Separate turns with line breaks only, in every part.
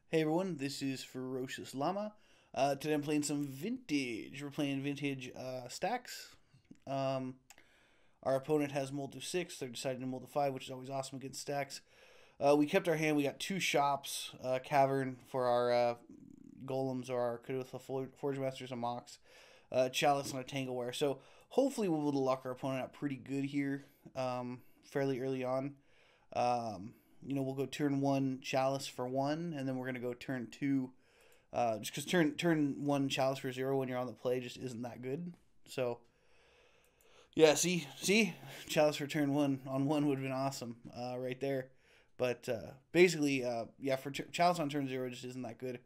Hey everyone, this is FerociousLlama. Today I'm playing some vintage. We're playing vintage Stax. Um, our opponent has mold to 6. They're deciding to mold to 5, which is always awesome against Stax. We kept our hand. We got 2 shops, Cavern for our golems or our Caduthla Forge Masters and Mox, Chalice and a Tangleware. So hopefully we'll be able to lock our opponent out pretty good here fairly early on. We'll go turn 1 Chalice for 1, and then we're going to go turn 2. Just because turn 1 Chalice for 0 when you're on the play just isn't that good. So, yeah, see? Chalice for turn 1 on 1 would have been awesome right there. But basically, for Chalice on turn 0 just isn't that good.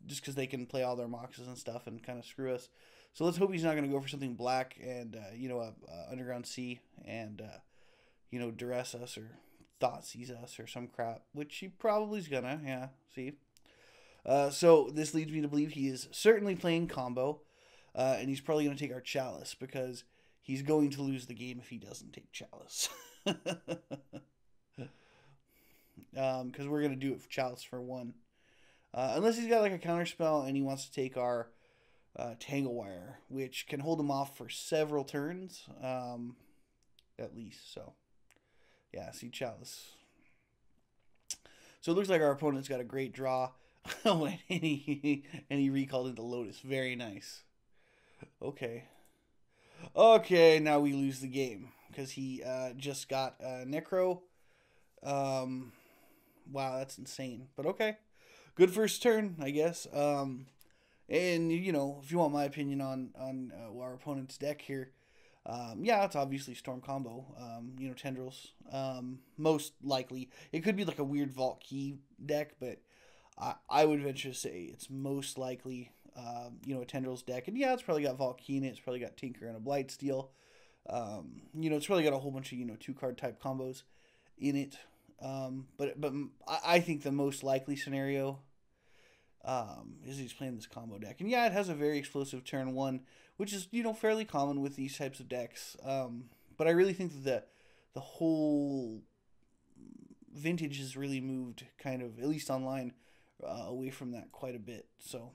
Just because they can play all their Moxes and stuff and kind of screw us. So let's hope he's not going to go for something black and, Underground Sea and, duress us or thought sees us or some crap, which he probably is gonna, yeah, see. So this leads me to believe he is certainly playing combo, and he's probably going to take our Chalice because he's going to lose the game if he doesn't take Chalice. Because we're going to do it for Chalice for 1. Unless he's got like a counter spell and he wants to take our Tanglewire, which can hold him off for several turns, at least, so. Yeah, see Chalice. So it looks like our opponent's got a great draw. Oh, and he recalled into Lotus. Very nice. Okay. Okay, now we lose the game. Because he just got Necro. Wow, that's insane. But okay. Good first turn, I guess. And, if you want my opinion on our opponent's deck here, it's obviously Storm combo. Tendrils. Most likely. It could be like a weird Vault Key deck, but I would venture to say it's most likely, a Tendrils deck. And yeah, it's probably got Vault Key in it. It's probably got Tinker and a Blightsteel. It's probably got a whole bunch of, 2-card type combos in it. But I think the most likely scenario is he's playing this combo deck. And yeah, it has a very explosive turn 1, which is, fairly common with these types of decks. But I really think that the whole vintage has really moved kind of, at least online, away from that quite a bit. So,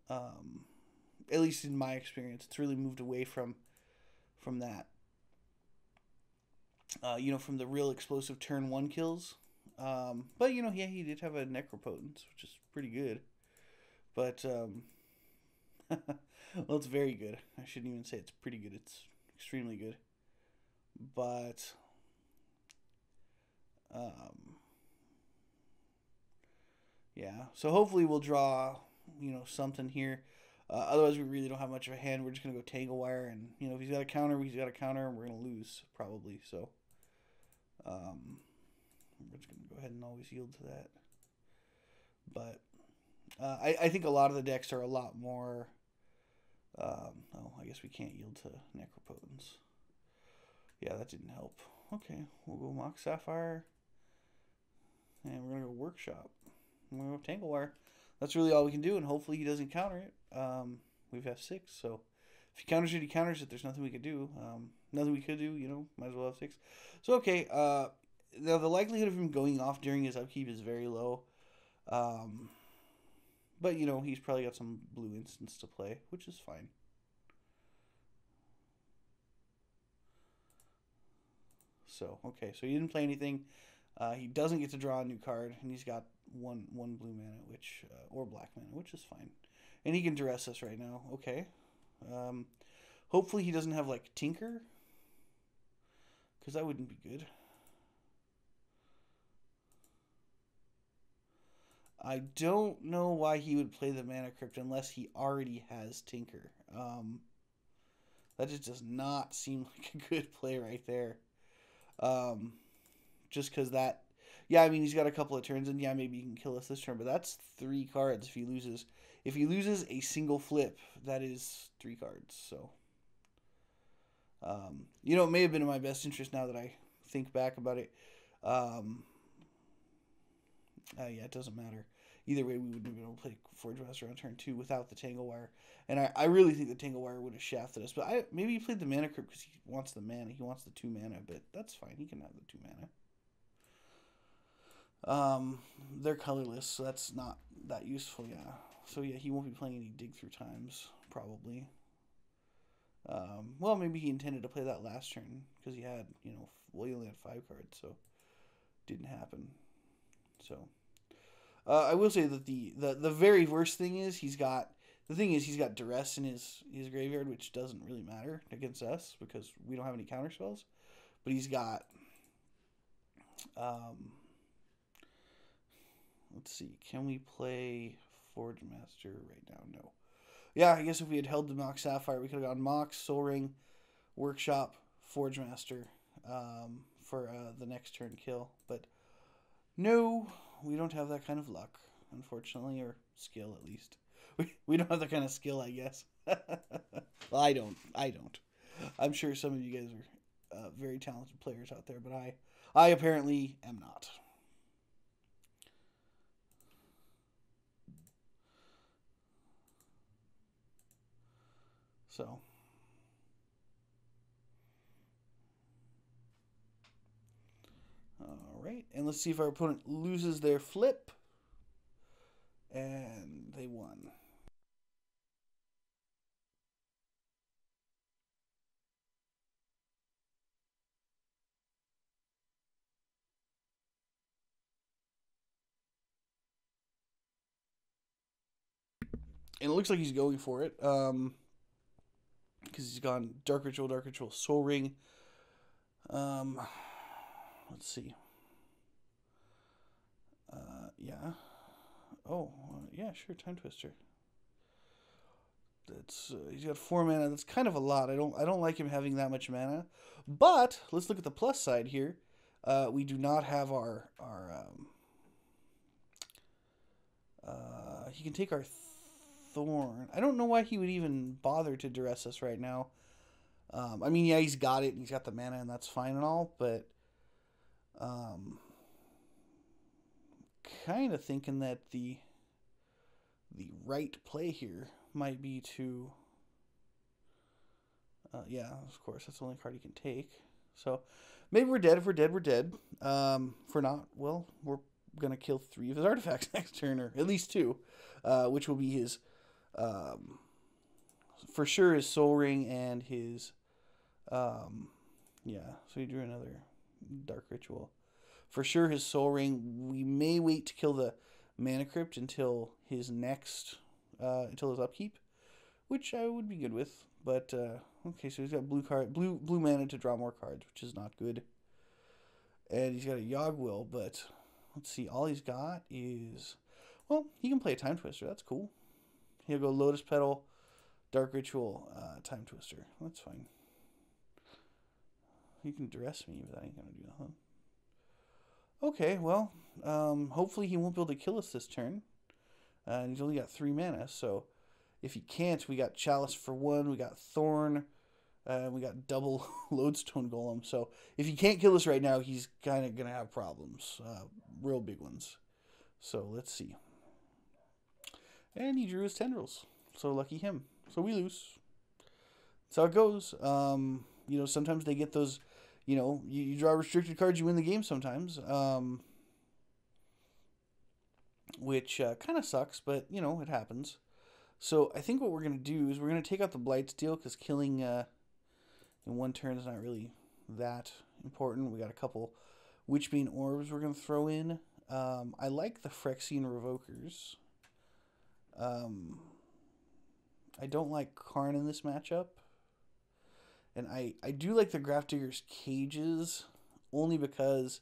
at least in my experience, it's really moved away from that. From the real explosive turn 1 kills. But, he did have a Necropotence, which is pretty good. But, well, it's very good. I shouldn't even say it's pretty good. It's extremely good. But, yeah. So hopefully we'll draw, something here. Otherwise, we really don't have much of a hand. We're just going to go Tanglewire. And, if he's got a counter, and we're going to lose, probably. So, we're just going to go ahead and always yield to that. But I think a lot of the decks are a lot more. I guess we can't yield to Necropotence. Yeah, that didn't help. Okay, we'll go Mox Sapphire. And we're going to go Workshop. We're going to go Tanglewire. That's really all we can do, and hopefully he doesn't counter it. We've have 6, so if he counters it, he counters it. There's nothing we could do. Nothing we could do, might as well have 6. So, okay, now the likelihood of him going off during his upkeep is very low. But, he's probably got some blue instants to play, which is fine. So, okay, so he didn't play anything. He doesn't get to draw a new card, and he's got one blue mana, which or black mana, which is fine. And he can duress us right now. Okay. Hopefully he doesn't have, like, Tinker, because that wouldn't be good. I don't know why he would play the Mana Crypt unless he already has Tinker. That just does not seem like a good play right there. Just because that... Yeah, I mean, he's got a couple of turns, and yeah, maybe he can kill us this turn, but that's 3 cards if he loses. If he loses a single flip, that is 3 cards, so... it may have been in my best interest now that I think back about it. Yeah, it doesn't matter. Either way, we would have been able to play Forge Master on turn 2 without the Tanglewire. And I really think the Tanglewire would have shafted us. But maybe he played the Mana Crypt because he wants the mana. He wants the 2 mana, but that's fine. He can have the 2 mana. They're colorless, so that's not that useful, yeah. So yeah, he won't be playing any dig through times, probably. Well, maybe he intended to play that last turn, because he had, well, he only had 5 cards, so didn't happen. So, I will say that the very worst thing is he's got duress in his graveyard, which doesn't really matter against us because we don't have any counter spells. But he's got let's see, can we play Forge Master right now? No. Yeah, I guess if we had held the Mox Sapphire, we could have gone Mox, Soul Ring, Workshop, Forge Master for the next turn kill. But no, we don't have that kind of luck, unfortunately, or skill at least. We don't have that kind of skill, I guess. Well, I don't. I'm sure some of you guys are very talented players out there, but I apparently am not. So, all right, and let's see if our opponent loses their flip, and they won. And it looks like he's going for it, because he's gone Dark Ritual, Soul Ring. Let's see. Yeah. Oh, yeah, sure. Time Twister. That's he's got 4 mana. That's kind of a lot. I don't like him having that much mana. But let's look at the plus side here. We do not have our he can take our Thorn. I don't know why he would even bother to duress us right now. I mean, yeah, he's got it and he's got the mana and that's fine and all, but kind of thinking that the right play here might be to yeah, of course, that's the only card he can take. So maybe we're dead. If we're dead, we're dead. If we're not, well, we're gonna kill 3 of his artifacts next turn, or at least 2, which will be his for sure his Soul Ring and his yeah. So he drew another Dark Ritual. For sure his Soul Ring. We may wait to kill the Mana Crypt until his next until his upkeep, which I would be good with. But okay, so he's got blue mana to draw more cards, which is not good. And he's got a Yogg-Will, but let's see, all he's got is, well, he can play a Time Twister. That's cool. He'll go Lotus Petal, Dark Ritual, Time Twister. That's fine. You can duress me, but that ain't gonna do nothing. Okay, well, hopefully he won't be able to kill us this turn. And he's only got 3 mana, so if he can't, we got Chalice for 1, we got Thorn, we got double Lodestone Golem. So if he can't kill us right now, he's kind of going to have problems, real big ones. So let's see. And he drew his Tendrils, so lucky him. So we lose. That's how it goes. Sometimes they get those, you draw restricted cards, you win the game sometimes. Which kind of sucks, but, it happens. So I think what we're going to do is we're going to take out the Blightsteel, because killing in one turn is not really that important. We got a couple Witchbane Orbs we're going to throw in. I like the Phyrexian Revokers. I don't like Karn in this matchup. And I do like the Grafdigger's Cages, only because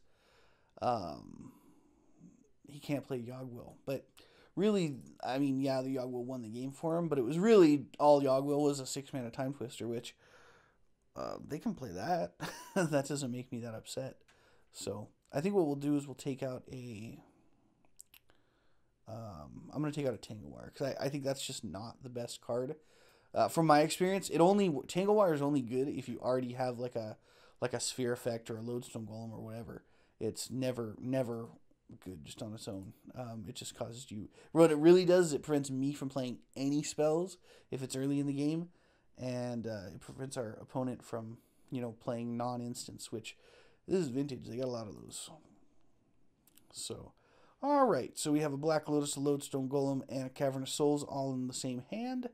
he can't play Yogg-Will. But really, I mean, yeah, the Yogg-Will won the game for him, but it was really all Yogg-Will was a 6-mana Time Twister, which they can play that. That doesn't make me that upset. So I think what we'll do is we'll take out a I'm going to take out a Tanglewire, because I think that's just not the best card. From my experience, Tanglewire is only good if you already have like a Sphere Effect or a Lodestone Golem or whatever. It's never good just on its own. It just causes you. What it really does is it prevents me from playing any spells if it's early in the game, and it prevents our opponent from playing non-instants, which this is Vintage. They got a lot of those. So Alright, so we have a Black Lotus, a Lodestone Golem, and a Cavern of Souls all in the same hand.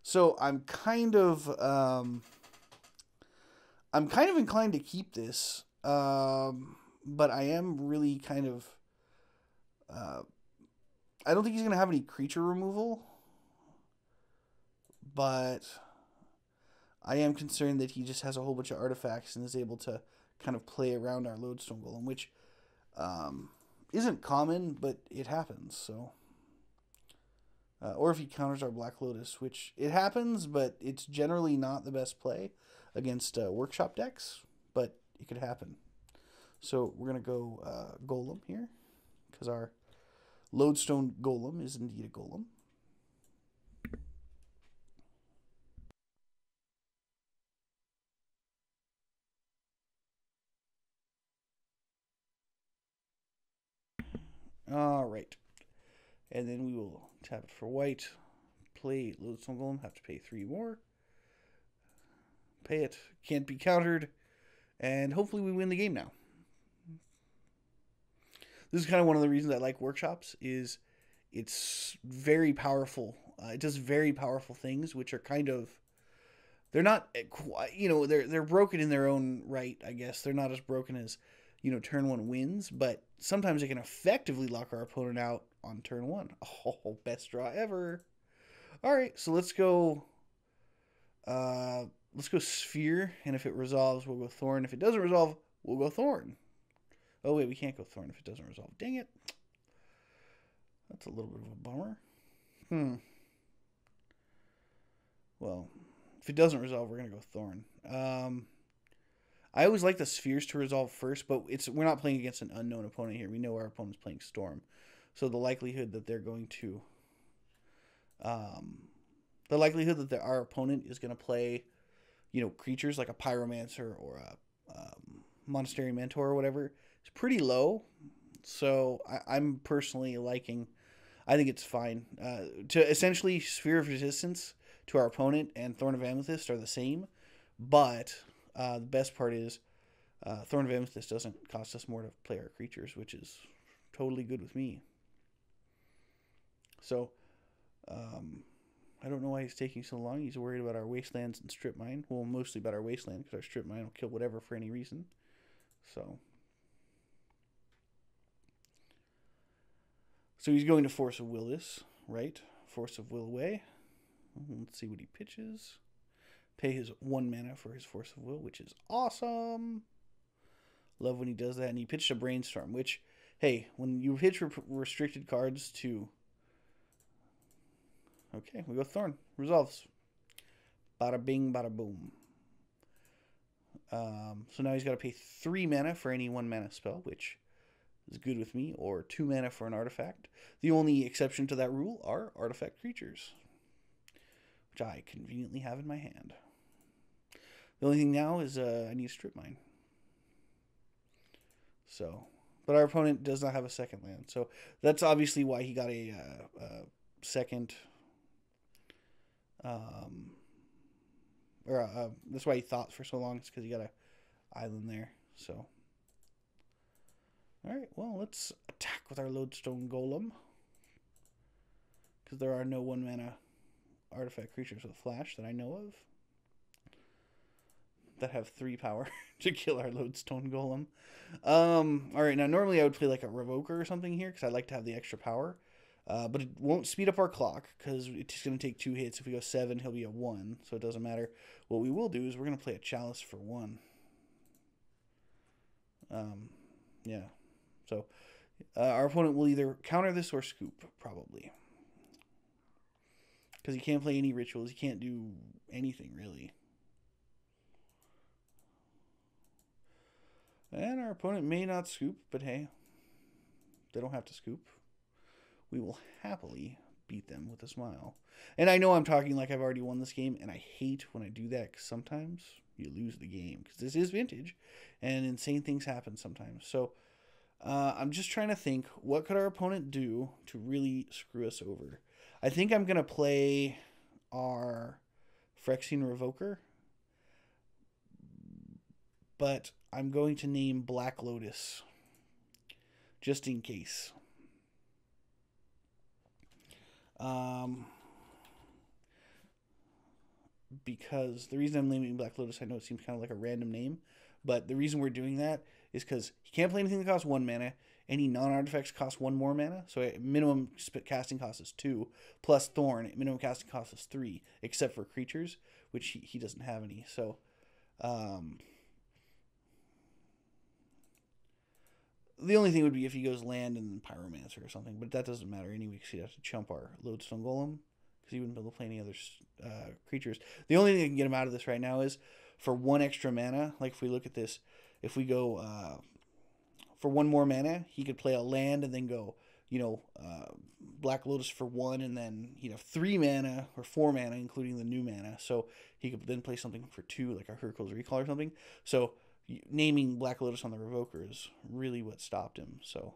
So I'm kind of inclined to keep this. But I am really kind of I don't think he's gonna have any creature removal. But I am concerned that he just has a whole bunch of artifacts and is able to kind of play around our Lodestone Golem, which isn't common, but it happens. So, or if he counters our Black Lotus, which it happens, but it's generally not the best play against workshop decks, but it could happen. So we're gonna go Golem here because our Lodestone Golem is indeed a Golem. All right. And then we will tap it for white. Play Lodestone Golem. Have to pay 3 more. Pay it. Can't be countered. And hopefully we win the game now. This is kind of one of the reasons I like workshops. Is it's very powerful. It does very powerful things, which are kind of, they're not, you know, they're broken in their own right. I guess they're not as broken as, you know, turn 1 wins, but sometimes they can effectively lock our opponent out on turn 1. Oh, best draw ever. All right, so let's go Sphere, and if it resolves, we'll go Thorn. If it doesn't resolve, we'll go Thorn. Oh wait, we can't go Thorn if it doesn't resolve. Dang it. That's a little bit of a bummer. Well, if it doesn't resolve, we're gonna go Thorn. I always like the spheres to resolve first, but we're not playing against an unknown opponent here. We know our opponent's playing Storm. So the likelihood that they're going to our opponent is going to play, you know, creatures like a Pyromancer or a Monastery Mentor or whatever is pretty low. So I'm personally liking, I think it's fine. To essentially Sphere of Resistance to our opponent and Thorn of Amethyst are the same, but the best part is Thorn of Amethyst doesn't cost us more to play our creatures, which is totally good with me. So, I don't know why he's taking so long. He's worried about our Wastelands and Strip Mine. Well, mostly about our Wasteland, because our Strip Mine will kill whatever for any reason. So he's going to Force of Will this, right? Force of Will away. Let's see what he pitches. Pay his 1 mana for his Force of Will, which is awesome. Love when he does that. And he pitched a Brainstorm, which, hey, when you pitch restricted cards to... Okay, we go Thorn. Resolves. Bada bing, bada boom. So now he's got to pay 3 mana for any 1 mana spell, which is good with me, or 2 mana for an artifact. The only exception to that rule are artifact creatures, which I conveniently have in my hand. The only thing now is I need a Strip Mine. So, but our opponent does not have a second land, so that's obviously why he got a second. That's why he thought for so long. It's because he got an island there. So, all right. Well, let's attack with our Lodestone Golem, because there are no 1 mana artifact creatures with flash that I know of that have 3 power to kill our Lodestone Golem. All right. Now, normally I would play like a Revoker or something here because I like to have the extra power. But it won't speed up our clock because it's going to take 2 hits. If we go 7, he'll be a 1, so it doesn't matter. What we will do is we're going to play a Chalice for 1. Yeah. So our opponent will either counter this or scoop, probably. Because he can't play any rituals. He can't do anything, really. And our opponent may not scoop, but hey, they don't have to scoop. We will happily beat them with a smile. And I know I'm talking like I've already won this game, and I hate when I do that because sometimes you lose the game because this is Vintage, and insane things happen sometimes. So I'm just trying to think, what could our opponent do to really screw us over? I think I'm going to play our Phyrexian Revoker, but I'm going to name Black Lotus just in case. Because the reason I'm naming Black Lotus, I know it seems kind of like a random name, but the reason we're doing that is because he can't play anything that costs 1 mana. Any non-artifacts cost 1 more mana, so at minimum casting cost is 2, plus Thorn, at minimum casting cost is 3, except for creatures, which he doesn't have any. So, the only thing would be if he goes land and Pyromancer or something, but that doesn't matter anyway, because he'd have to chump our Lodestone Golem, because he wouldn't be able to play any other creatures. The only thing that can get him out of this right now is for 1 extra mana. Like if we look at this, if we go for 1 more mana, he could play a land and then go, Black Lotus for 1, and then he'd have 3 mana or 4 mana, including the new mana. So he could then play something for 2, like a Hurkyl's Recall or something. So naming Black Lotus on the Revoker is really what stopped him. So,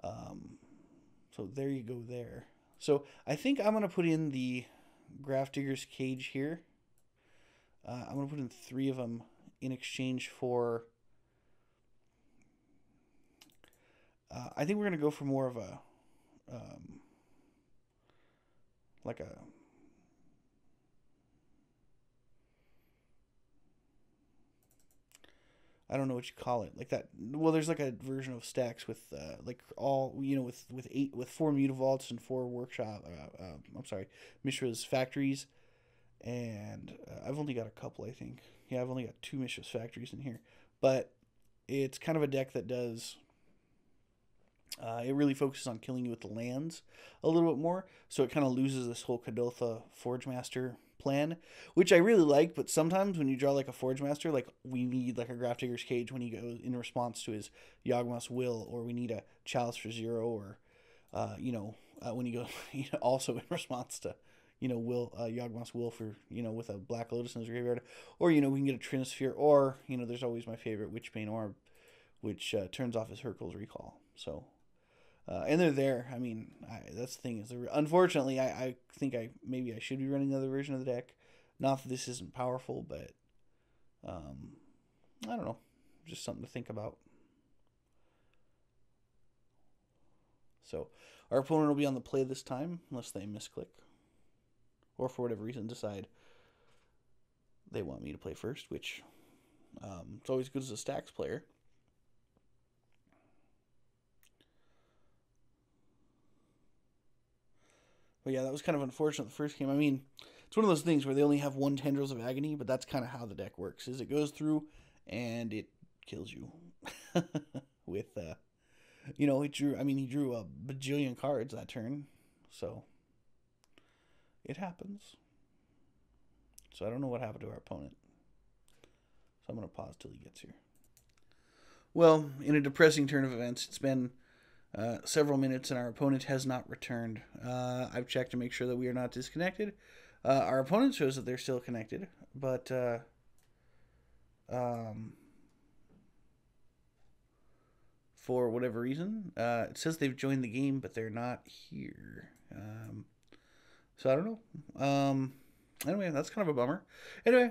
so there you go there. So I think I'm going to put in the Grafdigger's Cage here. I'm going to put in 3 of them in exchange for... I think we're going to go for more of a... like a... I don't know what you call it, like that. Well, there's like a version of Stax with like all with 4 Mutavaults and 4 workshop. I'm sorry, Mishra's factories, and I've only got a couple, I think. Yeah, I've only got 2 Mishra's factories in here, but it's kind of a deck that does. It really focuses on killing you with the lands a little bit more, so it kind of loses this whole Kadotha Forge Master plan, which I really like. But sometimes when you draw like a Forge Master, like we need like a Grafdigger's Cage when he goes in response to his Yawgmoth's Will, or we need a Chalice for 0, or when he goes also in response to Yawgmoth's Will for with a Black Lotus in his graveyard, or we can get a Trinisphere, or there's always my favorite Witchbane Orb, which turns off his Hurkyl's Recall. So. And they're there. I mean, that's the thing is, unfortunately, I think maybe I should be running another version of the deck. Not that this isn't powerful, but I don't know, just something to think about. So our opponent will be on the play this time, unless they misclick, or for whatever reason decide they want me to play first, which it's always good as a Stax player. But yeah, that was kind of unfortunate the first game. I mean, it's one of those things where they only have 1 Tendrils of Agony, but that's kind of how the deck works, is it goes through and it kills you. With, he drew a bajillion cards that turn, so it happens. So I don't know what happened to our opponent. So I'm going to pause till he gets here. Well, in a depressing turn of events, it's been... several minutes and our opponent has not returned. I've checked to make sure that we are not disconnected. Our opponent shows that they're still connected, but for whatever reason, it says they've joined the game, but they're not here. So I don't know. Anyway, that's kind of a bummer. Anyway,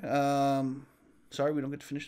sorry we don't get to finish